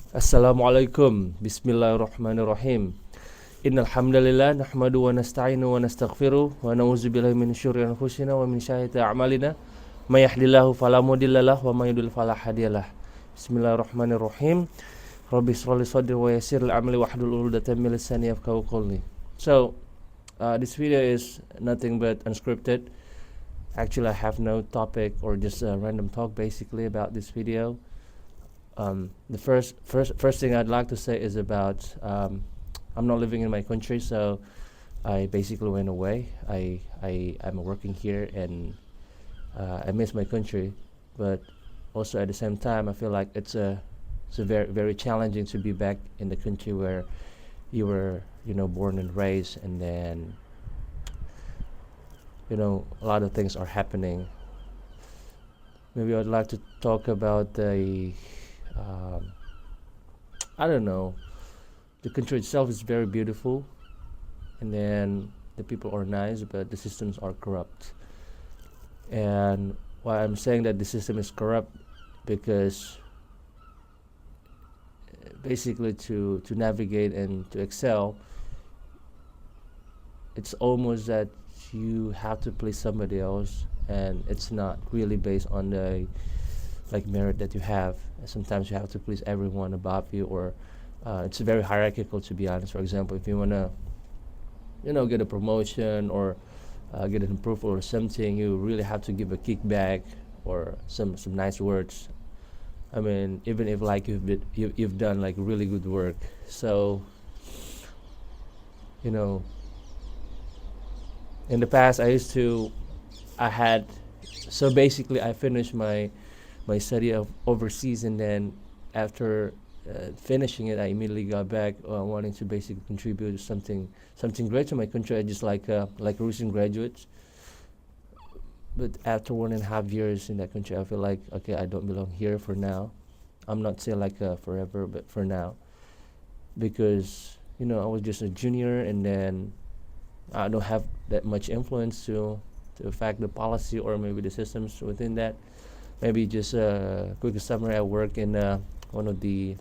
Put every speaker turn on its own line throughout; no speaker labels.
Assalamualaikum. Bismillahirrahmanirrahim. Innal hamdalillah nahmadu wa nasta'inu wa nastaghfiruh wa na'udzu billahi min syururi anfusina wa min sayyiati a'malina. May yahdihillahu fala mudhillalah wa may yudhlil fala hadiyalah. Bismillahirrahmanirrahim. Rabbi shrah li sadri wa yassir li amri wahlul 'uqdatam min lisani yafqahu qawli. This video is nothing but unscripted. Actually, I have no topic or just a random talk basically about this video. The first thing I'd like to say is about I'm not living in my country, so I basically went away. I'm working here, and I miss my country, but also at the same time I feel like it's very very challenging to be back in the country where you were born and raised, and then a lot of things are happening. Maybe I'd like to talk about I don't know. The country itself is very beautiful, and then the people are nice, but the systems are corrupt. And why I'm saying that the system is corrupt, because basically to navigate and to excel, it's almost that you have to please somebody else, and it's not really based on the merit that you have. Sometimes you have to please everyone above you, or it's very hierarchical, to be honest. For example, if you want to get a promotion or get an approval or something, you really have to give a kickback or some nice words. I mean, even if like you've done like really good work. So in the past I finished my study of overseas, and then after finishing it, I immediately got back, wanting to basically contribute something great to my country. I just like a recent graduate, but after 1.5 years in that country, I feel like, okay, I don't belong here for now. I'm not saying like forever, but for now, because I was just a junior, and then I don't have that much influence to affect the policy or maybe the systems within that. Maybe just a quick summary. I work in one of the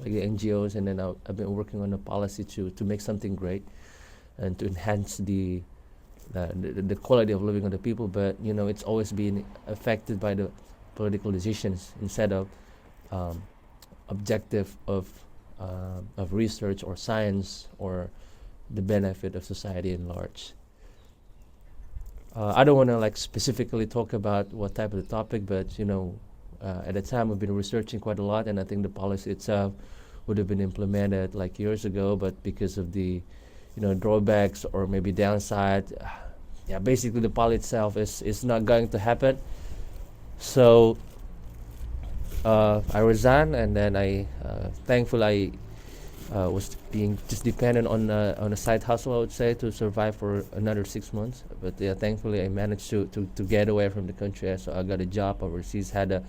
NGOs, and then I've been working on a policy to make something great and to enhance the quality of living of the people. But it's always been affected by the political decisions instead of objective of research or science or the benefit of society in large. I don't want to specifically talk about what type of the topic, but at the time we've been researching quite a lot, and I think the policy itself would have been implemented like years ago, but because of the drawbacks or maybe downside, basically the policy itself is not going to happen. So I resigned, and then I thankfully was being just dependent on a side hustle, I would say, to survive for another 6 months. But thankfully I managed to get away from the country. So I got a job overseas, had an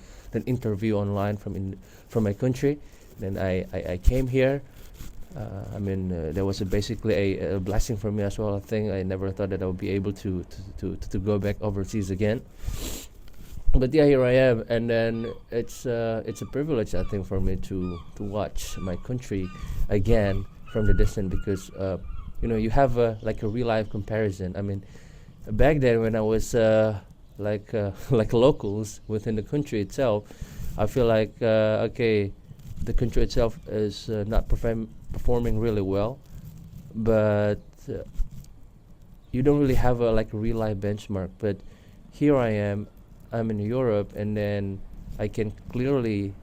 interview online from my country. Then I came here. There was basically a blessing for me as well. I think I never thought that I would be able to go back overseas again. But here I am, and then it's a privilege, I think, for me to watch my country again from the distance, because you have a real life comparison. I mean, back then when I was like locals within the country itself, I feel like okay, the country itself is not performing really well, but you don't really have a real life benchmark. But here I am. I'm in Europe, and then I can clearly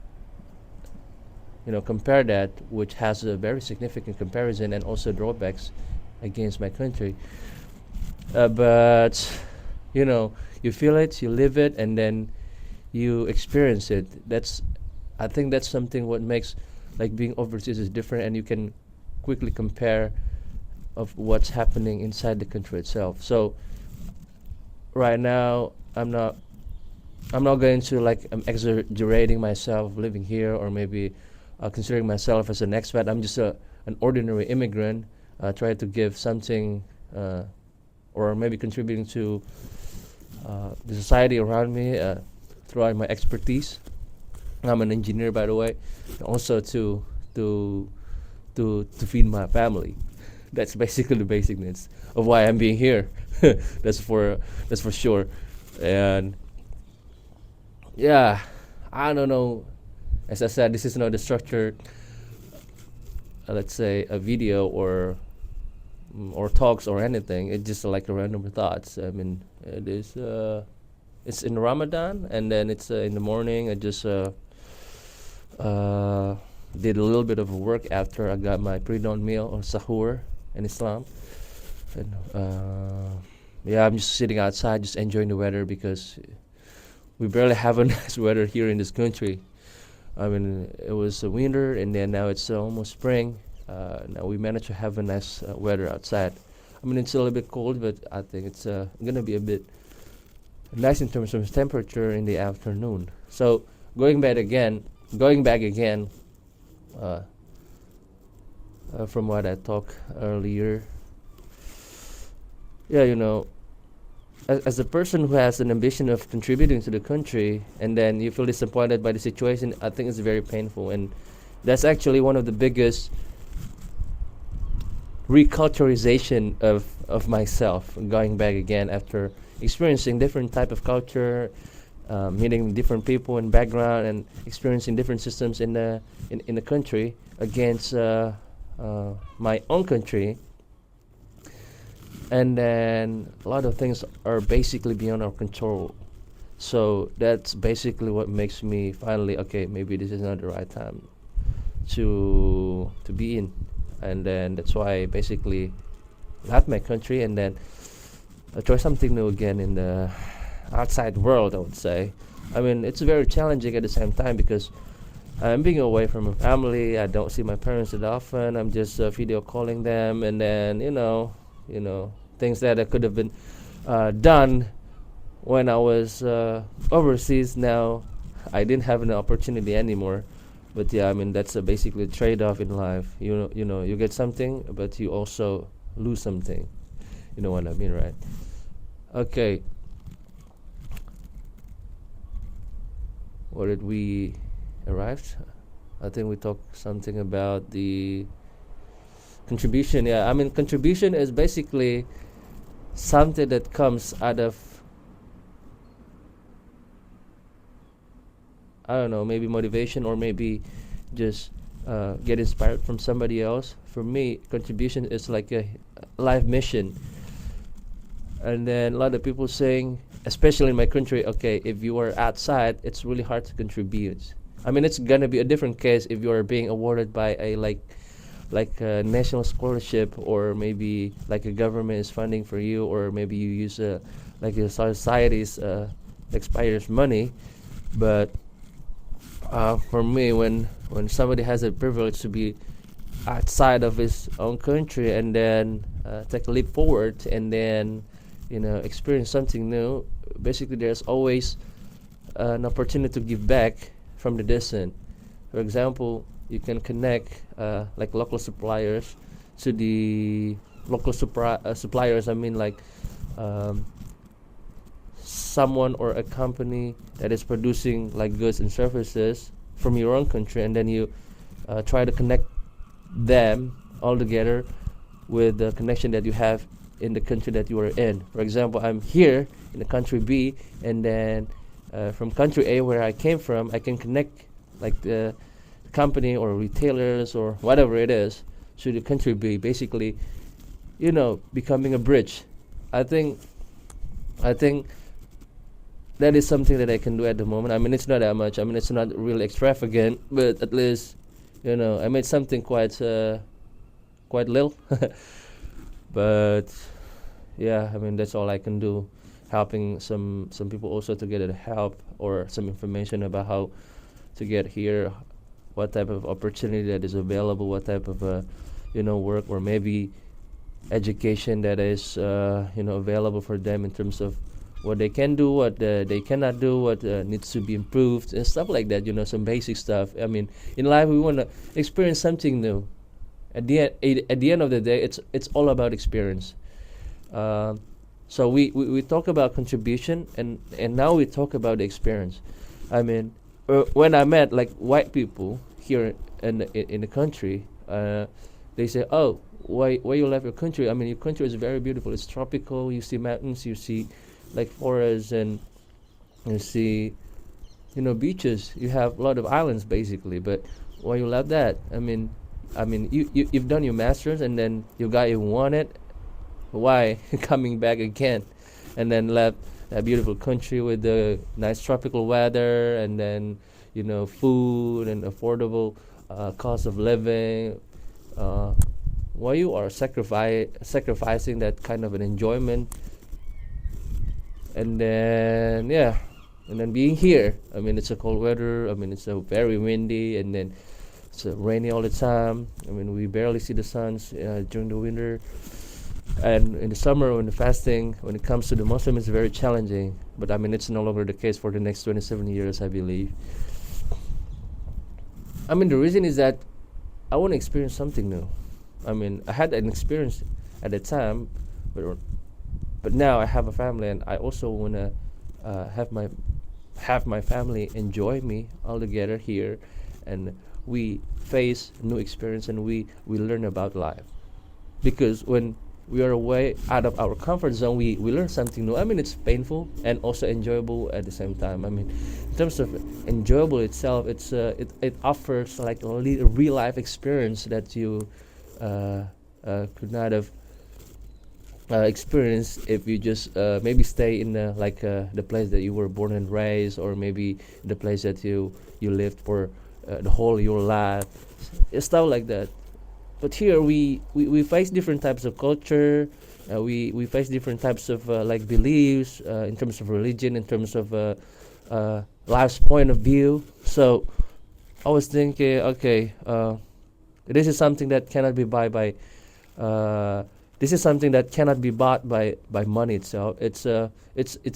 compare that, which has a very significant comparison and also drawbacks against my country. But you feel it, you live it, and then you experience it. I think that's something what makes being overseas is different, and you can quickly compare of what's happening inside the country itself. So right now I'm not going to I'm exaggerating myself living here, or maybe considering myself as an expat. I'm just an ordinary immigrant, try to give something or maybe contributing to the society around me throughout my expertise. I'm an engineer, by the way. Also to to feed my family. That's basically the basic needs of why I'm being here. that's for that's for sure. And yeah, I don't know. As I said, this is not a structured, let's say, a video or talks or anything. It's just like a random thoughts. I mean, it is. It's in Ramadan, and then it's in the morning. I just uh, did a little bit of work after I got my pre-dawn meal or sahur in Islam. And yeah, I'm just sitting outside, just enjoying the weather because we barely have a nice weather here in this country. I mean, it was winter, and then now it's almost spring. Now we managed to have a nice weather outside. I mean, it's a little bit cold, but I think it's gonna be a bit nice in terms of temperature in the afternoon. So going back again, uh, from what I talked earlier. Yeah, as a person who has an ambition of contributing to the country, and then you feel disappointed by the situation, I think it's very painful, and that's actually one of the biggest reculturization of myself, going back again after experiencing different type of culture, meeting different people and background, and experiencing different systems in the country against my own country. And then a lot of things are basically beyond our control. So that's basically what makes me finally, okay, maybe this is not the right time to be in. And then that's why I basically left my country, and then I try something new again in the outside world, I would say. I mean, it's very challenging at the same time because I'm being away from my family. I don't see my parents that often. I'm just video calling them, and then things that I could have been done when I was overseas. Now I didn't have an opportunity anymore. But yeah, I mean that's basically a trade-off in life. You get something, but you also lose something. You know what I mean, right? Okay. Where did we arrive? I think we talked something about the contribution. Yeah, I mean contribution is basically something that comes out of, I don't know, maybe motivation or maybe just get inspired from somebody else. For me, contribution is like a life mission. And then a lot of people saying, especially in my country, okay, if you are outside, it's really hard to contribute. I mean, it's gonna be a different case if you are being awarded by a like a national scholarship, or maybe like a government is funding for you, or maybe you use like a society's taxpayers' money. But for me, when somebody has a privilege to be outside of his own country and then take a leap forward and then experience something new, basically there's always an opportunity to give back from the distant. For example, you can connect like local suppliers to the local suppliers. I mean, like someone or a company that is producing like goods and services from your own country, and then you try to connect them all together with the connection that you have in the country that you are in. For example, I'm here in the country B, and then from country A, where I came from, I can connect like the company or retailers or whatever it is to the country B, basically becoming a bridge. I think that is something that I can do at the moment. I mean, it's not that much. I mean, it's not really extravagant, but at least I made something quite little. But yeah, I mean that's all I can do, helping some people also to get help or some information about how to get here, what type of opportunity that is available, what type of work or maybe education that is available for them in terms of what they can do, what they cannot do, what needs to be improved and stuff like that. Some basic stuff. I mean, in life we want to experience something new. At the end of the day, it's all about experience. So we talk about contribution, and now we talk about the experience. I mean, when I met like white people here in the country, they say, "Oh, why you left your country? I mean, your country is very beautiful. It's tropical. You see mountains, you see like forests, and you see beaches. You have a lot of islands basically. But why you left that? I mean, you've done your masters and then you got you wanted. Why coming back again, and then left a beautiful country with the nice tropical weather and then food and affordable cost of living. Uh, why you are sacrificing that kind of an enjoyment, and then and then being here. I mean, it's a cold weather. I mean, it's a very windy, and then it's rainy all the time. I mean, we barely see the suns during the winter. And in the summer, when the fasting, when it comes to the Muslim, it's very challenging. But I mean, it's no longer the case for the next 27 years, I believe. I mean, the reason is that I want to experience something new. I mean, I had an experience at the time, but now I have a family, and I also want to have my family enjoy me all together here, and we face new experience and we learn about life. Because when we are away out of our comfort zone, we learn something new. I mean, it's painful and also enjoyable at the same time. I mean, in terms of enjoyable itself, it offers like a real life experience that you could not have experienced if you just maybe stay in the place that you were born and raised, or maybe the place that you lived for the whole of your life, stuff like that. But here we face different types of culture. We face different types of like beliefs in terms of religion, in terms of life's point of view. So I was thinking, okay, this is something that cannot be this is something that cannot be bought by money itself. It's a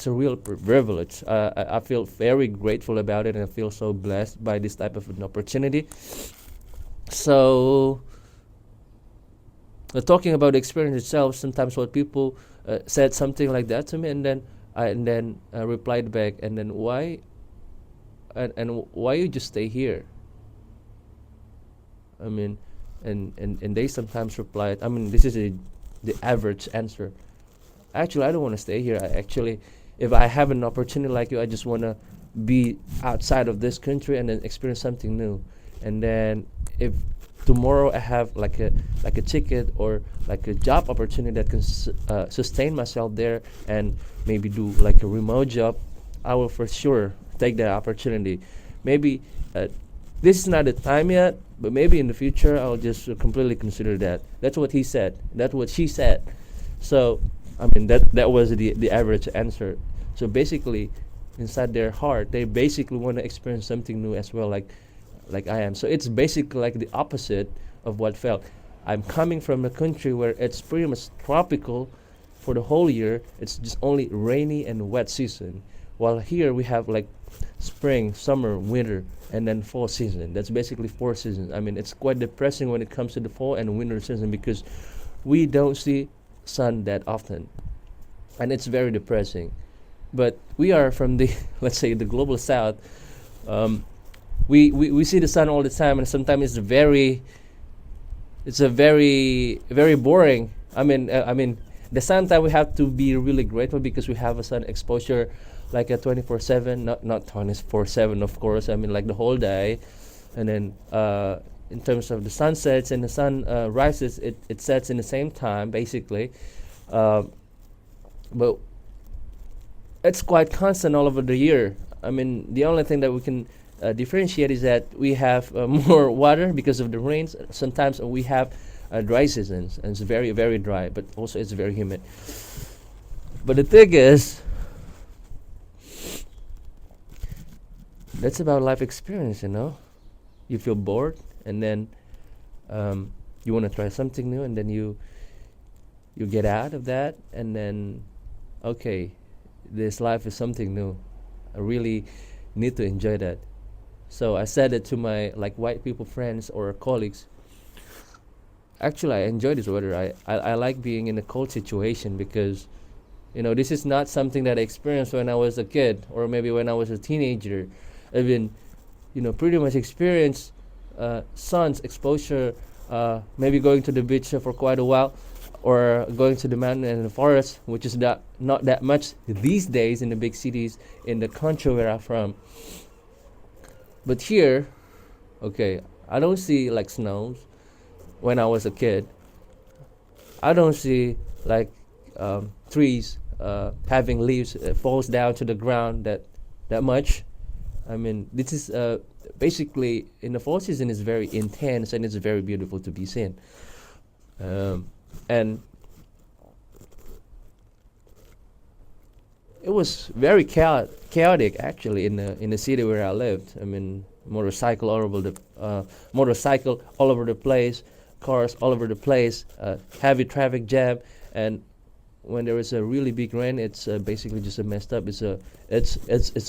real privilege. I feel very grateful about it, and I feel so blessed by this type of an opportunity. So talking about the experience itself, sometimes what people said something like that to me, and then I replied back, and then why you just stay here? I mean, and they sometimes replied, I mean, this is the average answer. Actually, I don't want to stay here. If I have an opportunity like you, I just want to be outside of this country and then experience something new. And then if tomorrow I have like a ticket or like a job opportunity that can sustain myself there, and maybe do like a remote job, I will for sure take that opportunity. Maybe this is not the time yet, but maybe in the future I'll just completely consider that. That's what he said. That's what she said. So I mean, that was the average answer. So basically, inside their heart, they basically want to experience something new as well, like I am. So it's basically like the opposite of what felt. I'm coming from a country where it's pretty much tropical for the whole year. It's just only rainy and wet season. While here we have like spring, summer, winter, and then fall season. That's basically 4 seasons. I mean, it's quite depressing when it comes to the fall and winter season, because we don't see sun that often, and it's very depressing. But we are from the let's say the global south. We see the sun all the time, and sometimes it's a very boring. I mean the sun time we have to be really grateful, because we have a sun exposure like a 24/7, not 24/7 of course. I mean like the whole day. And then in terms of the sunsets and the sun rises, it sets in the same time basically. But it's quite constant all over the year. I mean, the only thing that we can differentiate is that we have more water because of the rains. Sometimes we have dry seasons, and it's very, very dry, but also it's very humid. But the thing is, that's about life experience, You feel bored, and then you want to try something new, and then you get out of that, and then, okay, this life is something new. I really need to enjoy that. So I said it to my like white people friends or colleagues. Actually, I enjoy this weather. I like being in a cold situation, because this is not something that I experienced when I was a kid, or maybe when I was a teenager. Even pretty much experience sun's exposure, maybe going to the beach for quite a while, or going to the mountain and the forest, which is not that much these days in the big cities in the country where I'm from. But here, okay, I don't see like snows when I was a kid. I don't see like trees having leaves falls down to the ground that much. I mean, this is basically in the fall season is very intense and it's very beautiful to be seen. And it was very chaotic actually in the city where I lived. I mean, motorcycle all over the place, cars all over the place, heavy traffic jam, and when there is a really big rain, it's basically just a messed up. It's a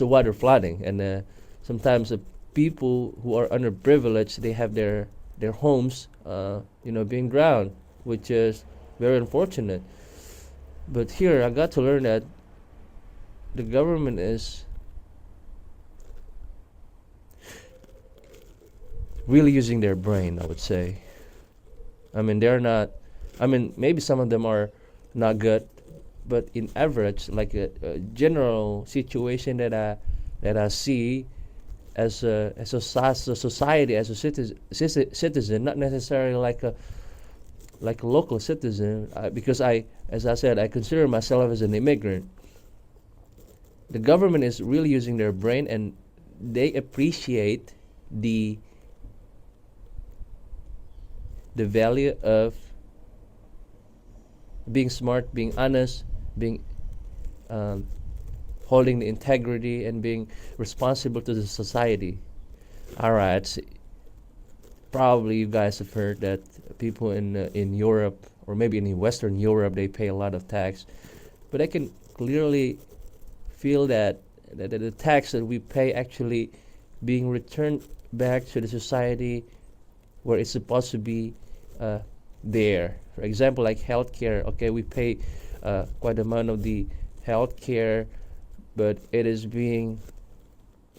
water flooding, and sometimes people who are underprivileged they have their homes being drowned, which is very unfortunate. But here I got to learn that the government is really using their brain, I would say. I mean, they're not. I mean, maybe some of them are not good, but in average, like a general situation that I see as a society, as a citizen, not necessarily like a local citizen, because as I said, I consider myself as an immigrant. The government is really using their brain, and they appreciate the value of being smart, being honest, being holding the integrity, and being responsible to the society. All right, probably you guys have heard that people in Europe, or maybe in Western Europe, they pay a lot of tax, but I can clearly feel that the tax that we pay actually being returned back to the society where it's supposed to be there. For example, like healthcare. Okay, we pay quite amount of the healthcare, but it is being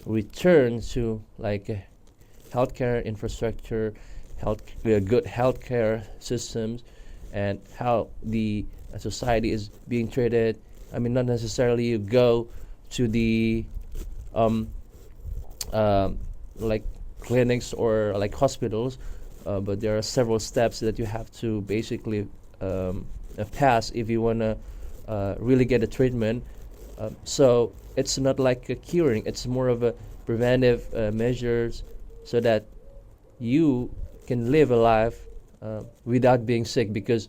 returned to like healthcare infrastructure, good healthcare systems, and how the society is being treated. I mean, not necessarily you go to the um, like clinics or like hospitals, but there are several steps that you have to basically pass if you want to really get a treatment. So it's not like a curing; it's more of a preventive measures, so that you can live a life without being sick. Because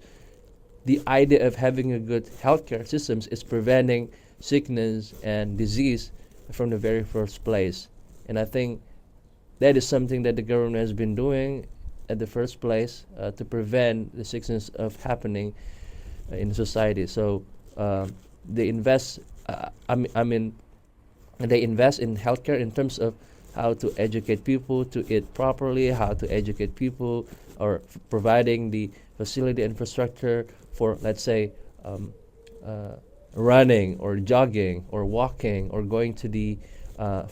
the idea of having a good healthcare systems is preventing sickness and disease from the very first place. And I think that is something that the government has been doing at the first place to prevent the sickness of happening in society. So they invest. I mean, they invest in healthcare in terms of how to educate people to eat properly, how to educate people, or providing the facility infrastructure for, let's say, running or jogging or walking or going to the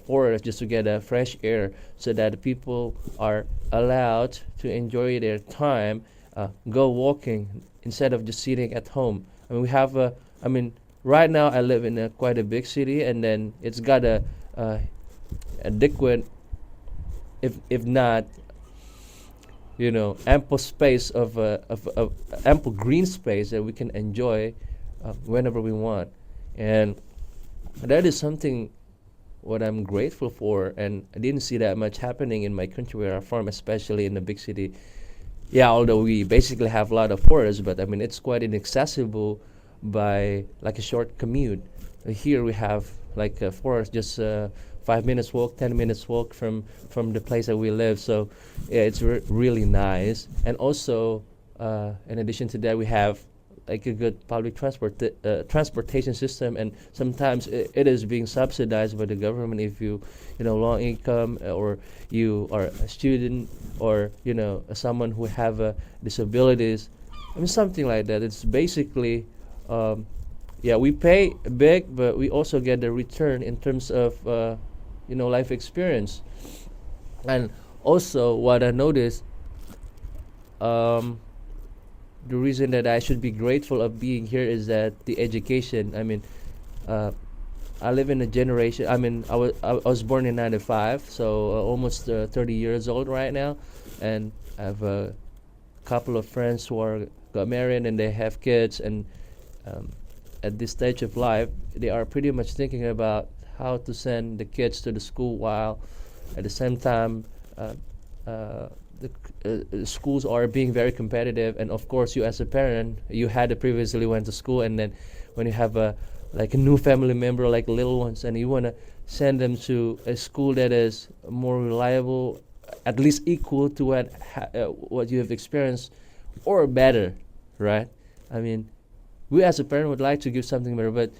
forest just to get a fresh air, so that people are allowed to enjoy their time, go walking instead of just sitting at home. I mean, we have I mean, right now I live in quite a big city, and then it's got a adequate, if not, ample space of ample green space that we can enjoy whenever we want. And that is something what I'm grateful for, and I didn't see that much happening in my country where I'm from, especially in the big city. Yeah, although we basically have a lot of forests, but I mean it's quite inaccessible by like a short commute. Here we have like a forest just 5 minutes walk, 10 minutes walk from the place that we live. So yeah, it's really nice. And also, in addition to that, we have like a good public transportation system, and sometimes it is being subsidized by the government if you low income, or you are a student, or someone who have disabilities. I mean something like that. It's basically yeah, we pay big, but we also get the return in terms of life experience. And also, what I noticed, um, the reason that I should be grateful of being here is that the education. I mean, uh, I live in a generation. I mean, I was born in '95, so almost 30 years old right now, and I have a couple of friends who are got married and they have kids, and um, at this stage of life, they are pretty much thinking about how to send the kids to the school while at the same time uh, uh, the schools are being very competitive. And of course, you as a parent, you had previously went to school, and then when you have a like a new family member, like little ones, and you want to send them to a school that is more reliable, at least equal to what you have experienced, or better, right? I mean, we as a parent would like to give something better, but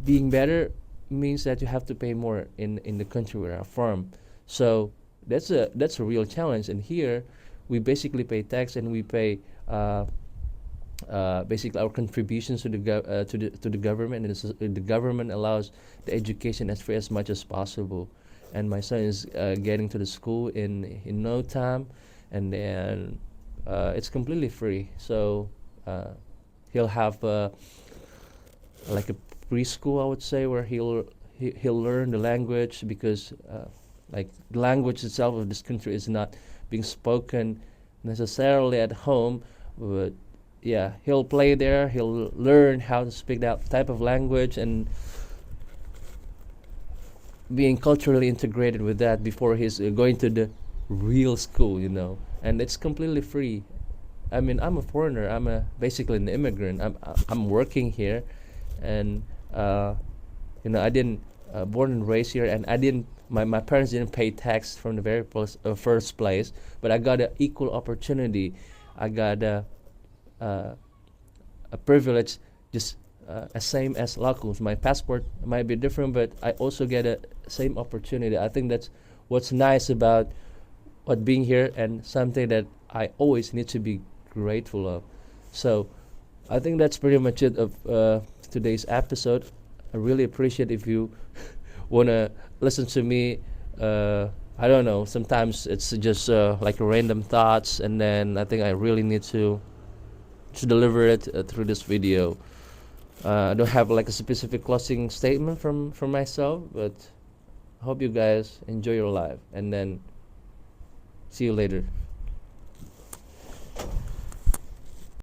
being better means that you have to pay more in the country where I'm from. So that's a real challenge. And here, we basically pay tax and we pay basically our contributions to the government, and the government allows the education as free as much as possible. And my son is getting to the school in no time, and then it's completely free. So uh, he'll have like a preschool, I would say, where he'll learn the language, because like the language itself of this country is not being spoken necessarily at home, but yeah, he'll play there. He'll learn how to speak that type of language and being culturally integrated with that before he's going to the real school. And it's completely free. I mean, I'm a foreigner. I'm basically an immigrant. I'm working here, and I didn't born and raised here, and I didn't. My parents didn't pay tax from the very first place, but I got an equal opportunity. I got uh, a privilege, just as same as locals. My passport might be different, but I also get a same opportunity. I think that's what's nice about what being here, and something that I always need to be grateful of. So I think that's pretty much it of today's episode. I really appreciate if you wanna listen to me. I don't know. Sometimes it's just like random thoughts, and then I think I really need to deliver it through this video. I don't have like a specific closing statement from myself, but I hope you guys enjoy your life, and then see you later.